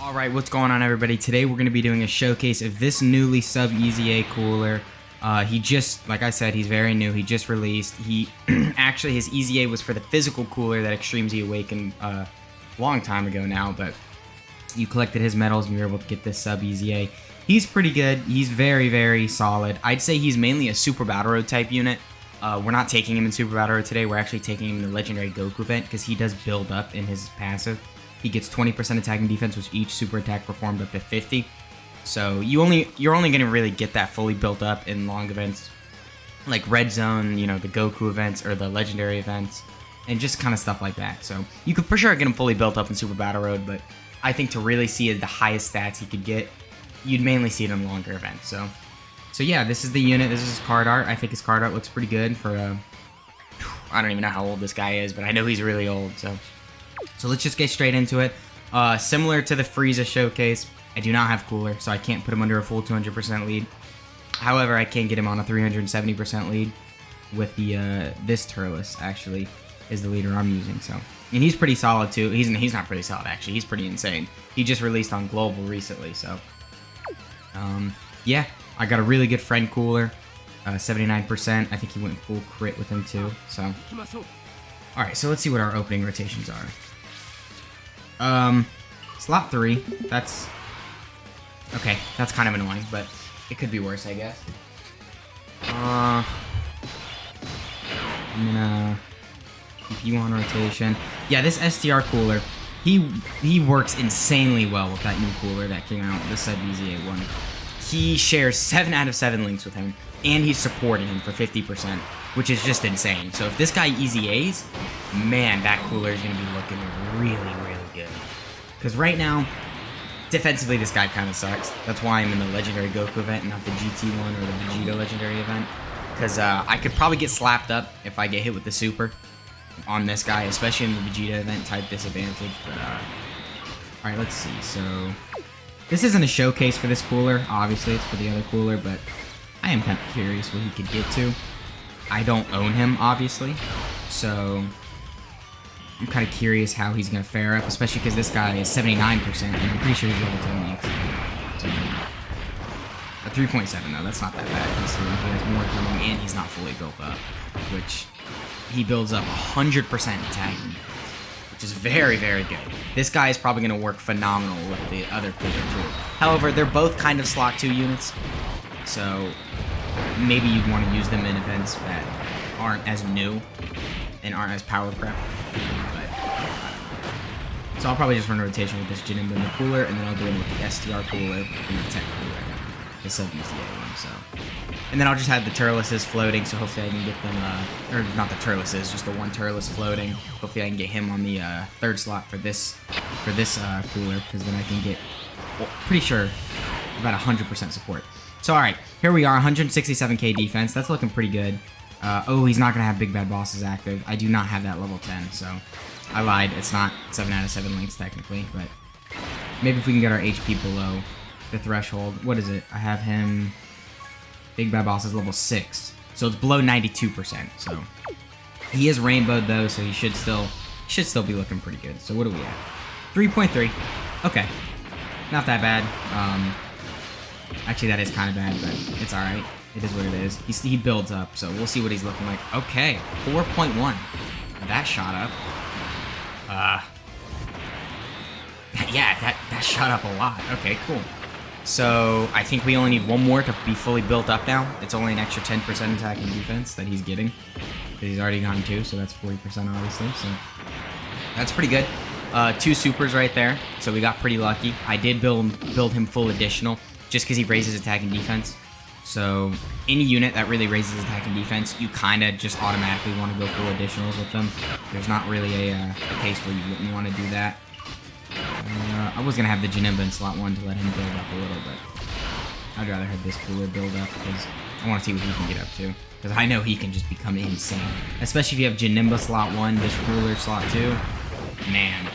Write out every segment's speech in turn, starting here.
Alright, what's going on everybody? Today we're going to be doing a showcase of this newly sub-EZA cooler. He just, like I said, he's very new. He just released. He actually, his EZA was for the physical cooler that Extreme Z awakened a long time ago now, but you collected his medals and you were able to get this sub-EZA. He's pretty good. He's very, very solid. I'd say he's mainly a Super Battle Road type unit. We're not taking him in Super Battle Road today. We're actually taking him in the Legendary Goku event because he does build up in his passive. He gets 20% attack and defense, which each super attack performed up to 50. So you're only going to really get that fully built up in long events, like Red Zone, you know, the Goku events or the Legendary events, and just kind of stuff like that. So you could for sure get him fully built up in Super Battle Road, but I think to really see the highest stats he could get, you'd mainly see it in longer events. So yeah, this is the unit. This is his card art. I think his card art looks pretty good for I don't even know how old this guy is, but I know he's really old. So let's just get straight into it. Similar to the Frieza showcase, I do not have cooler, so I can't put him under a full 200% lead. However, I can get him on a 370% lead with the this Turles actually is the leader I'm using. So, and he's pretty solid too. He's not pretty solid actually. He's pretty insane. He just released on Global recently, so yeah, I got a really good friend cooler, 79%. I think he went full crit with him too. So, all right, so let's see what our opening rotations are. Slot 3, that's okay, that's kind of annoying, but it could be worse, I guess. I'm gonna keep you on rotation. Yeah, this STR cooler, he works insanely well with that new cooler that came out, the sub-EZA one. He shares 7 out of 7 links with him, and he's supporting him for 50%, which is just insane. So if this guy EZAs, man, that cooler is going to be looking really, really good. Because right now, defensively, this guy kind of sucks. That's why I'm in the Legendary Goku event, not the GT one or the Vegeta Legendary event. Because I could probably get slapped up if I get hit with the super on this guy, especially in the Vegeta event type disadvantage. But alright, let's see. So this isn't a showcase for this cooler. Obviously, it's for the other cooler, but I am kind of curious what he could get to. I don't own him, obviously, so I'm kind of curious how he's going to fare up, especially because this guy is 79%, and I'm pretty sure he's level 10 links. So, a 3.7, though, that's not that bad, considering he has more coming, and he's not fully built up, which he builds up 100% attack, which is very, very good. This guy is probably going to work phenomenal with the other cooler, too. However, they're both kind of slot 2 units, so maybe you'd want to use them in events that aren't as new and aren't as power prep. So I'll probably just run a rotation with this Jinimba in the cooler, and then I'll do it with the STR cooler and the Tech cooler, the sub-EZA one. So, and then I'll just have the Turleses floating. So hopefully I can get them, or not the Turleses, just the one Turles floating. Hopefully I can get him on the 3rd slot for this cooler, because then I can get, well, pretty sure, about 100% support. So alright, here we are, 167k defense. That's looking pretty good. Oh, he's not going to have Big Bad Bosses active. I do not have that level 10, so I lied. It's not 7 out of 7 links technically, but maybe if we can get our HP below the threshold. What is it? I have him, Big Bad Boss is level 6, so it's below 92%. So he is rainbowed though, so he should still be looking pretty good. So what do we have? 3.3. Okay, not that bad. Actually, that is kind of bad, but it's alright. It is what it is. He builds up, so we'll see what he's looking like. Okay, 4.1. That shot up. Yeah, that shot up a lot. Okay, cool. So I think we only need one more to be fully built up now. It's only an extra 10% attack and defense that he's getting. Because he's already gotten 2, so that's 40% obviously. So that's pretty good. 2 supers right there, so we got pretty lucky. I did build him full additional, just because he raises attack and defense. So any unit that really raises attack and defense, you kind of just automatically want to go full additionals with them. There's not really a case where you wouldn't want to do that. I was going to have the Jinimba in slot 1 to let him build up a little, but I'd rather have this cooler build up because I want to see what he can get up to. Because I know he can just become insane. Especially if you have Jinimba slot 1, this cooler slot 2. Man.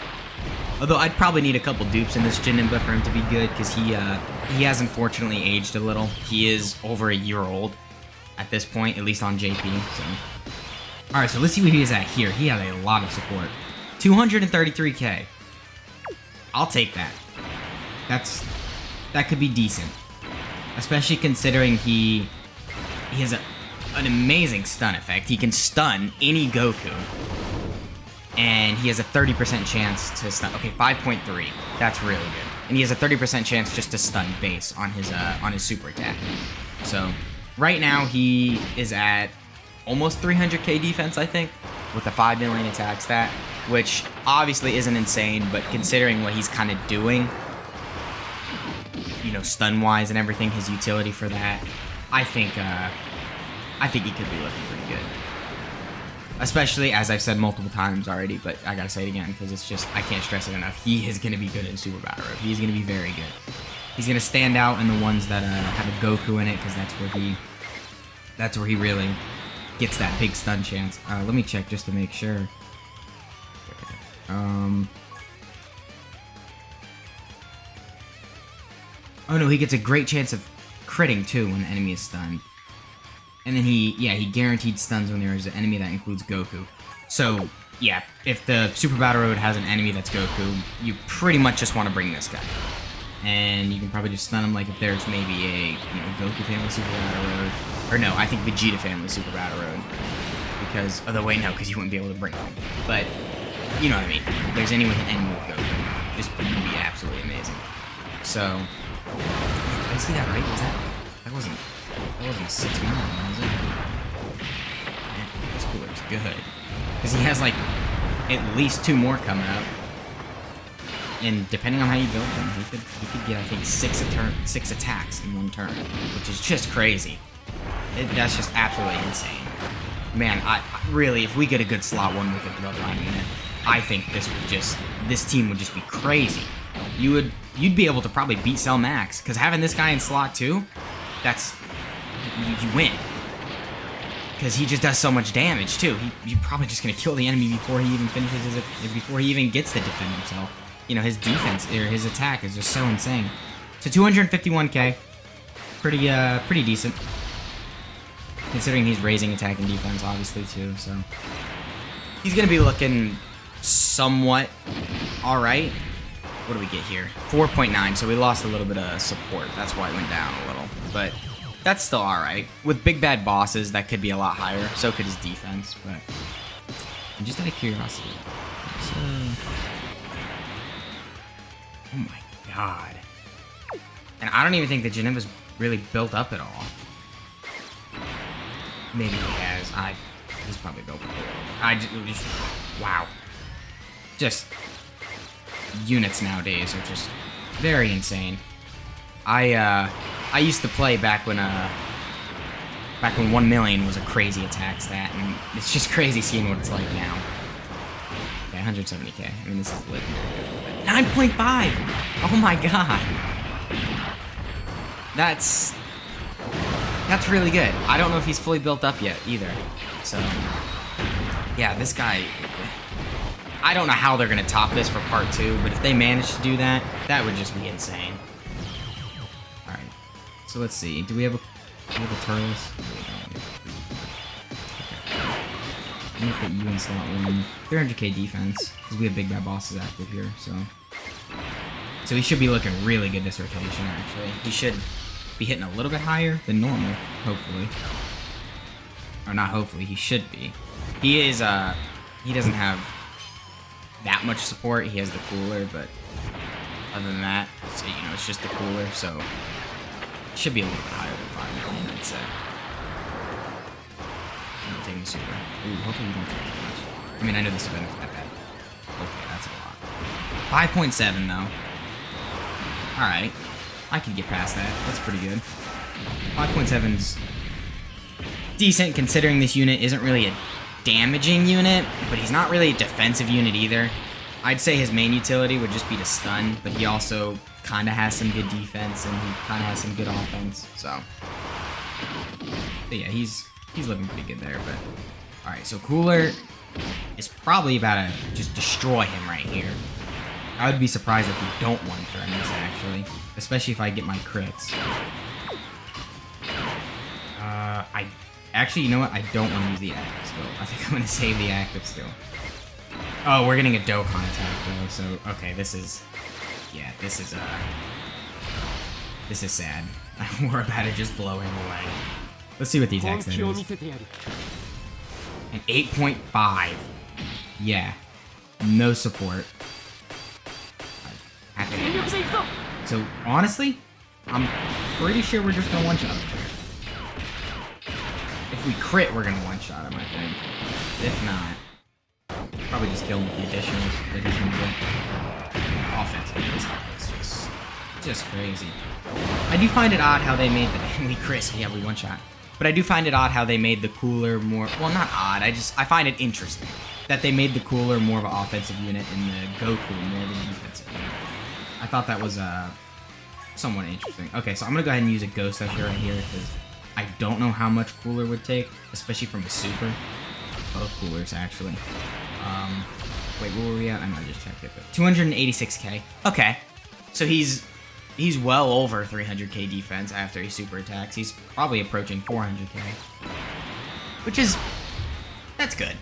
Although I'd probably need a couple dupes in this Jinimba for him to be good, because he has unfortunately aged a little. He is over a year old at this point, at least on JP. So, all right, so let's see what he is at here. He has a lot of support, 233k. I'll take that. that could be decent. Especially considering he has an amazing stun effect. He can stun any Goku. And he has a 30% chance to stun. Okay, 5.3. That's really good. And he has a 30% chance just to stun base on his super attack. So right now he is at almost 300k defense, I think, with a 5 million attack stat, which obviously isn't insane, but considering what he's kind of doing, you know, stun-wise and everything, his utility for that, I think he could be looking pretty good. Especially, as I've said multiple times already, but I gotta say it again, because it's just, I can't stress it enough, he is going to be good in Super Battle Road. He's going to be very good. He's going to stand out in the ones that have a Goku in it, because that's where he really gets that big stun chance. Let me check just to make sure. Oh no, he gets a great chance of critting too when the enemy is stunned. And then he guaranteed stuns when there is an enemy that includes Goku. So, yeah, if the Super Battle Road has an enemy that's Goku, you pretty much just want to bring this guy. And you can probably just stun him, like if there's maybe a, Goku family Super Battle Road. Or no, I think Vegeta family Super Battle Road. Because, although wait, no, because you wouldn't be able to bring him. But, you know what I mean. If there's any with an enemy with Goku, this would be absolutely amazing. So, did I see that right? That wasn't a 6 million, was it? Man, this cooler's good. Because he has, like, at least 2 more coming up. And depending on how you build them, he could get, I think, 6 attacks in 1 turn. Which is just crazy. That's just absolutely insane. Man, I really, if we get a good slot 1 with a Bloodline unit, I think this team would just be crazy. You'd be able to probably beat Cell Max. Because having this guy in slot 2, you win. Because he just does so much damage too. You're probably just gonna kill the enemy before he even finishes before he even gets to defend himself. His defense or his attack is just so insane. So 251k, pretty decent. Considering he's raising attack and defense, obviously too. So he's gonna be looking somewhat all right. What do we get here? 4.9. So we lost a little bit of support. That's why it went down a little, but. That's still alright. With big bad bosses, that could be a lot higher. So could his defense, but... just out of curiosity. Oh my god. And I don't even think that Janeva's really built up at all. Maybe he has. He's probably built up a little. Wow. Just... units nowadays are just very insane. I used to play back when 1 million was a crazy attack stat, and it's just crazy seeing what it's like now. Okay, 170k. I mean, this is lit. 9.5! Oh my god! That's really good. I don't know if he's fully built up yet, either. So, yeah, this guy... I don't know how they're gonna top this for part 2, but if they manage to do that, that would just be insane. So let's see. Do we have a Turles? Okay. I'm gonna put you in slot 1. 300k defense because we have big bad bosses active here. So he should be looking really good this rotation. Actually, he should be hitting a little bit higher than normal. Hopefully, or not. Hopefully, he should be. He is. He doesn't have that much support. He has the cooler, but other than that, it's just the cooler. So. Should be a little bit higher than 5 million, I'd say. I'm taking super. Ooh, hopefully you don't take too much. I mean, I know this event isn't that bad. Okay, that's a lot. 5.7 though. Alright. I could get past that. That's pretty good. 5.7's decent considering this unit isn't really a damaging unit, but he's not really a defensive unit either. I'd say his main utility would just be to stun, but he also kind of has some good defense and he kind of has some good offense. So yeah, he's looking pretty good there. But all right, so Cooler is probably about to just destroy him right here. I would be surprised if we don't one turn this actually, especially if I get my crits. Actually, you know what? I don't want to use the active skill. I think I'm going to save the active skill. Oh, we're getting a Dokkan attack, though, so... Okay, this is... yeah, this is sad. We're about to just blow him away. Let's see what the attack set is. An 8.5. Yeah. No support. So, honestly, I'm pretty sure we're just gonna one-shot him. If we crit, we're gonna one-shot him, I think. If not, probably just kill him with the additionals. Offensive. It's just crazy. I do find it odd how they made the... we crit, so yeah, we one-shot. But I do find it odd how they made the cooler more... Well, not odd. I find it interesting that they made the cooler more of an offensive unit and the Goku more of a defensive unit. I thought that was somewhat interesting. Okay, so I'm going to go ahead and use a Ghost Usher right here because I don't know how much cooler would take, especially from a super. Both coolers, actually. Wait, what were we at? I know I just checked it, but 286k. Okay, so he's well over 300k defense after he super attacks. He's probably approaching 400k, which is... that's good.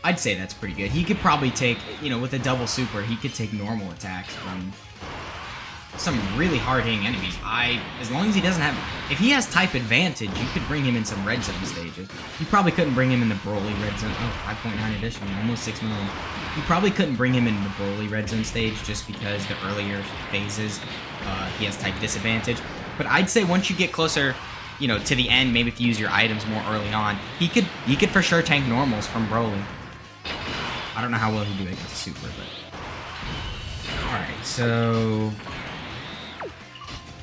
I'd say that's pretty good. He could probably take, you know, with a double super, he could take normal attacks from some really hard-hitting enemies. As long as he doesn't have... if he has type advantage, you could bring him in some red zone stages. You probably couldn't bring him in the Broly red zone. Oh, 5.9 additional, almost 6 million. You probably couldn't bring him in the Broly red zone stage just because the earlier phases, he has type disadvantage. But I'd say once you get closer, you know, to the end, maybe if you use your items more early on, he could for sure tank normals from Broly. I don't know how well he'd do against super, but... alright, so...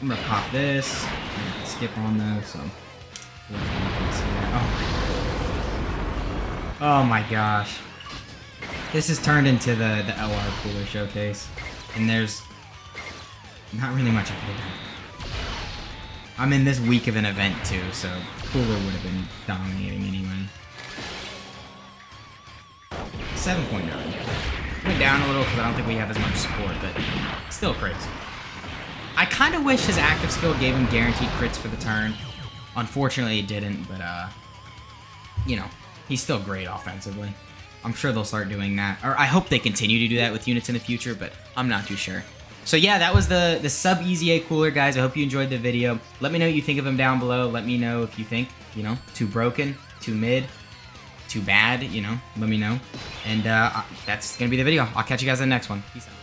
I'm gonna pop this. I'm gonna skip on those, so... oh my gosh. This has turned into the LR cooler showcase. And there's... not really much I could have done. I'm in this week of an event too, so cooler would have been dominating anyway. 7.9. Went down a little because I don't think we have as much support, but still crazy. I kind of wish his active skill gave him guaranteed crits for the turn. Unfortunately, it didn't, but, you know, he's still great offensively. I'm sure they'll start doing that. Or I hope they continue to do that with units in the future, but I'm not too sure. So yeah, that was the sub EZA cooler, guys. I hope you enjoyed the video. Let me know what you think of him down below. Let me know if you think, you know, too broken, too mid, too bad, you know, let me know. And that's going to be the video. I'll catch you guys in the next one. Peace out.